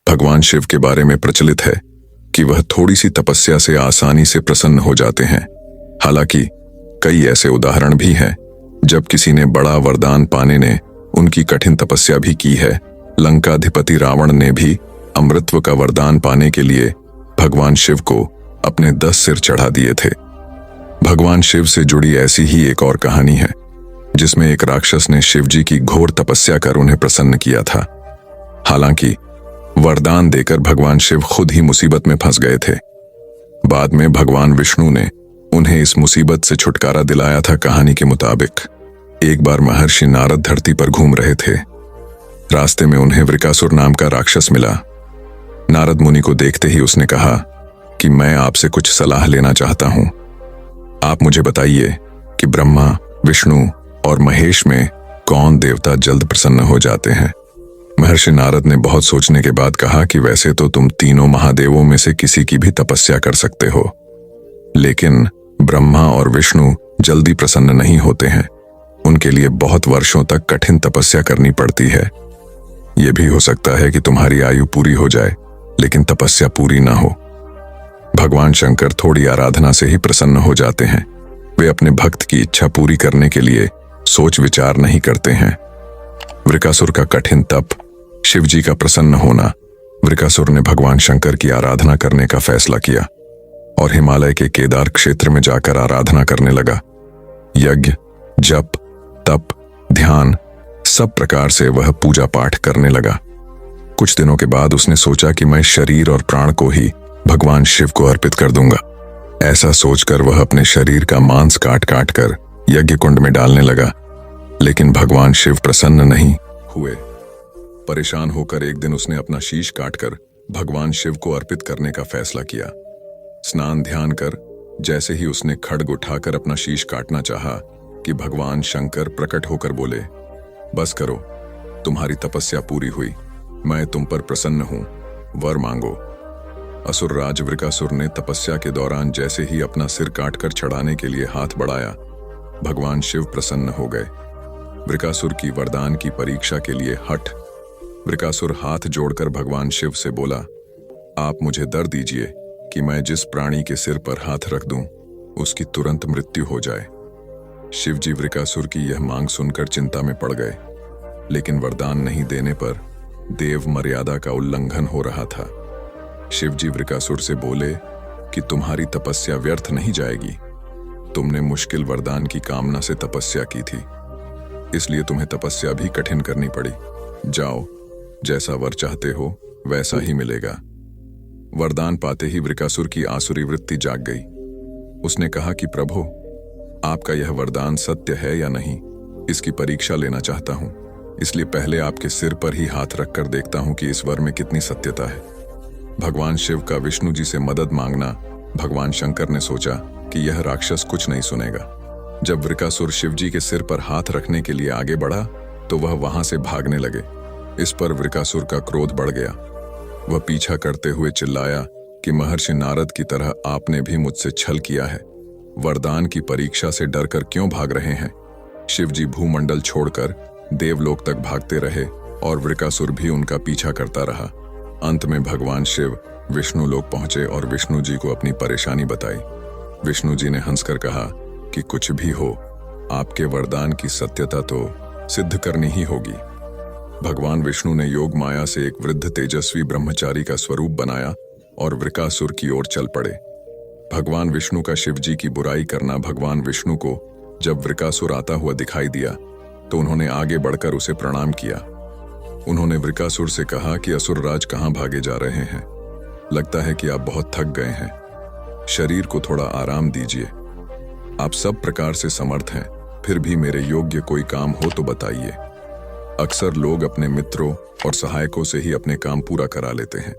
भगवान शिव के बारे में प्रचलित है कि वह थोड़ी सी तपस्या से आसानी से प्रसन्न हो जाते हैं। हालांकि कई ऐसे उदाहरण भी हैं जब किसी ने बड़ा वरदान पाने ने उनकी कठिन तपस्या भी की है। लंकाधिपति रावण ने भी अमृतत्व का वरदान पाने के लिए भगवान शिव को अपने 10 सिर चढ़ा दिए थे। भगवान शिव से जुड़ी ऐसी ही एक और कहानी है जिसमें एक राक्षस ने शिवजी की घोर तपस्या कर उन्हें प्रसन्न किया था। हालांकि वरदान देकर भगवान शिव खुद ही मुसीबत में फंस गए थे। बाद में भगवान विष्णु ने उन्हें इस मुसीबत से छुटकारा दिलाया था। कहानी के मुताबिक एक बार महर्षि नारद धरती पर घूम रहे थे। रास्ते में उन्हें वृकासुर नाम का राक्षस मिला। नारद मुनि को देखते ही उसने कहा कि मैं आपसे कुछ सलाह लेना चाहता हूं। आप मुझे बताइए कि ब्रह्मा, विष्णु और महेश में कौन देवता जल्द प्रसन्न हो जाते हैं। महर्षि नारद ने बहुत सोचने के बाद कहा कि वैसे तो तुम तीनों महादेवों में से किसी की भी तपस्या कर सकते हो, लेकिन ब्रह्मा और विष्णु जल्दी प्रसन्न नहीं होते हैं। उनके लिए बहुत वर्षों तक कठिन तपस्या करनी पड़ती है। यह भी हो सकता है कि तुम्हारी आयु पूरी हो जाए लेकिन तपस्या पूरी ना हो। भगवान शंकर थोड़ी आराधना से ही प्रसन्न हो जाते हैं। वे अपने भक्त की इच्छा पूरी करने के लिए सोच विचार नहीं करते हैं। वृकासुर का कठिन तप, शिवजी का प्रसन्न होना। वृकासुर ने भगवान शंकर की आराधना करने का फैसला किया और हिमालय के केदार क्षेत्र में जाकर आराधना करने लगा। यज्ञ, जप, तप, ध्यान सब प्रकार से वह पूजा पाठ करने लगा। कुछ दिनों के बाद उसने सोचा कि मैं शरीर और प्राण को ही भगवान शिव को अर्पित कर दूंगा। ऐसा सोचकर वह अपने शरीर का मांस काट काट कर यज्ञ कुंड में डालने लगा, लेकिन भगवान शिव प्रसन्न नहीं हुए। परेशान होकर एक दिन उसने अपना शीश काटकर भगवान शिव को अर्पित करने का फैसला किया। स्नान ध्यान कर जैसे ही उसने खड्ग उठाकर अपना शीश काटना चाहा कि भगवान शंकर प्रकट होकर बोले, बस करो, तुम्हारी तपस्या पूरी हुई, मैं तुम पर प्रसन्न हूं, वर मांगो। असुरराज वृकासुर ने तपस्या के दौरान जैसे ही अपना सिर काटकर चढ़ाने के लिए हाथ बढ़ाया, भगवान शिव प्रसन्न हो गए। वृकासुर की वरदान की परीक्षा के लिए हठ। वृकासुर हाथ जोड़कर भगवान शिव से बोला, आप मुझे वर दीजिए कि मैं जिस प्राणी के सिर पर हाथ रख दूं उसकी तुरंत मृत्यु हो जाए। शिवजी वृकासुर की यह मांग सुनकर चिंता में पड़ गए, लेकिन वरदान नहीं देने पर देव मर्यादा का उल्लंघन हो रहा था। शिवजी वृकासुर से बोले कि तुम्हारी तपस्या व्यर्थ नहीं जाएगी। तुमने मुश्किल वरदान की कामना से तपस्या की थी, इसलिए तुम्हें तपस्या भी कठिन करनी पड़ी। जाओ, जैसा वर चाहते हो वैसा ही मिलेगा। वरदान पाते ही वृकासुर की आसुरी वृत्ति जाग गई। उसने कहा कि प्रभु, आपका यह वरदान सत्य है या नहीं, इसकी परीक्षा लेना चाहता हूं, इसलिए पहले आपके सिर पर ही हाथ रखकर देखता हूं कि इस वर में कितनी सत्यता है। भगवान शिव का विष्णु जी से मदद मांगना। भगवान शंकर ने सोचा कि यह राक्षस कुछ नहीं सुनेगा। जब वृकासुर शिवजी के सिर पर हाथ रखने के लिए आगे बढ़ा तो वह वहां से भागने लगे। इस पर वृकासुर का क्रोध बढ़ गया। वह पीछा करते हुए चिल्लाया कि महर्षि नारद की तरह आपने भी मुझसे छल किया है। वरदान की परीक्षा से डरकर क्यों भाग रहे हैं? शिवजी भूमंडल छोड़कर देवलोक तक भागते रहे और वृकासुर भी उनका पीछा करता रहा। अंत में भगवान शिव विष्णु लोक पहुंचे और विष्णु जी को अपनी परेशानी बताई। विष्णु जी ने हंसकर कहा कि कुछ भी हो, आपके वरदान की सत्यता तो सिद्ध करनी ही होगी। भगवान विष्णु ने योग माया से एक वृद्ध तेजस्वी ब्रह्मचारी का स्वरूप बनाया और वृकासुर की ओर चल पड़े। भगवान विष्णु का शिवजी की बुराई करना। भगवान विष्णु को जब वृकासुर आता हुआ दिखाई दिया तो उन्होंने आगे बढ़कर उसे प्रणाम किया। उन्होंने वृकासुर से कहा कि असुरराज कहां भागे जा रहे हैं? लगता है कि आप बहुत थक गए हैं, शरीर को थोड़ा आराम दीजिए। आप सब प्रकार से समर्थ हैं, फिर भी मेरे योग्य कोई काम हो तो बताइए। अक्सर लोग अपने मित्रों और सहायकों से ही अपने काम पूरा करा लेते हैं।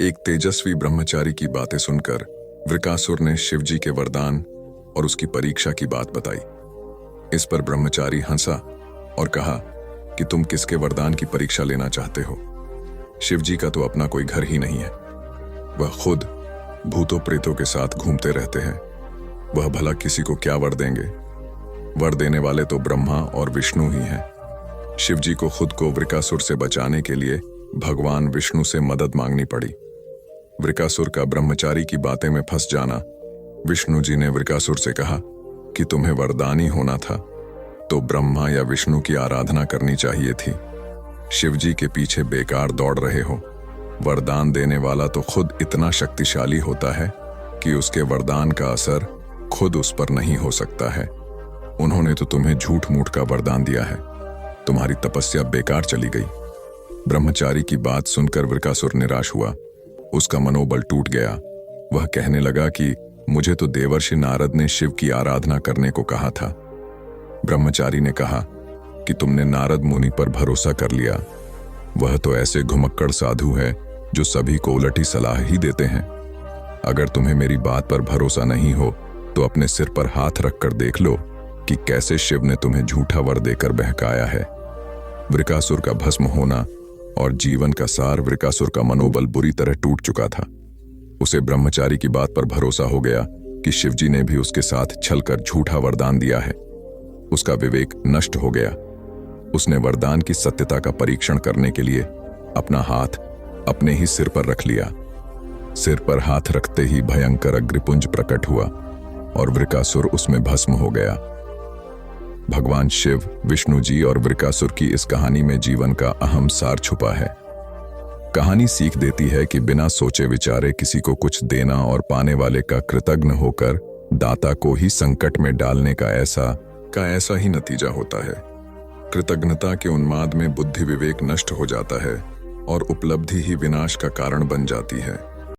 एक तेजस्वी ब्रह्मचारी की बातें सुनकर वृकासुर ने शिवजी के वरदान और उसकी परीक्षा की बात बताई। इस पर ब्रह्मचारी हंसा और कहा कि तुम किसके वरदान की परीक्षा लेना चाहते हो? शिवजी का तो अपना कोई घर ही नहीं है। वह खुद भूतों प्रेतों के साथ घूमते रहते हैं। वह भला किसी को क्या वर देंगे? वर देने वाले तो ब्रह्मा और विष्णु ही हैं। शिवजी को खुद को वृकासुर से बचाने के लिए भगवान विष्णु से मदद मांगनी पड़ी। वृकासुर का ब्रह्मचारी की बातें में फंस जाना। विष्णु जी ने वृकासुर से कहा कि तुम्हें वरदानी होना था तो ब्रह्मा या विष्णु की आराधना करनी चाहिए थी। शिवजी के पीछे बेकार दौड़ रहे हो। वरदान देने वाला तो खुद इतना शक्तिशाली होता है कि उसके वरदान का असर खुद उस पर नहीं हो सकता है। उन्होंने तो तुम्हें झूठ मूठ का वरदान दिया है। तुम्हारी तपस्या बेकार चली गई। ब्रह्मचारी की बात सुनकर वृकासुर निराश हुआ। उसका मनोबल टूट गया। वह कहने लगा कि मुझे तो देवर्षि नारद ने शिव की आराधना करने को कहा था। ब्रह्मचारी ने कहा कि तुमने नारद मुनि पर भरोसा कर लिया। वह तो ऐसे घुमक्कड़ साधु है जो सभी को उलटी सलाह ही देते हैं। अगर तुम्हें मेरी बात पर भरोसा नहीं हो तो अपने सिर पर हाथ रखकर देख लो कि कैसे शिव ने तुम्हें झूठा वर देकर बहकाया है। वृकासुर का भस्म होना और जीवन का सार। वृकासुर का मनोबल बुरी तरह टूट चुका था। उसे ब्रह्मचारी की बात पर भरोसा हो गया कि शिवजी ने भी उसके साथ छलकर झूठा वरदान दिया है। उसका विवेक नष्ट हो गया। उसने वरदान की सत्यता का परीक्षण करने के लिए अपना हाथ अपने ही सिर पर रख लिया। सिर पर हाथ रखते ही भयंकर अग्निपुंज प्रकट हुआ और वृकासुर उसमें भस्म हो गया। भगवान शिव, विष्णु जी और वृकासुर की इस कहानी में जीवन का अहम सार छुपा है। कहानी सीख देती है कि बिना सोचे विचारे किसी को कुछ देना और पाने वाले का कृतज्ञ होकर दाता को ही संकट में डालने का ऐसा ही नतीजा होता है। कृतज्ञता के उन्माद में बुद्धि विवेक नष्ट हो जाता है और उपलब्धि ही विनाश का कारण बन जाती है।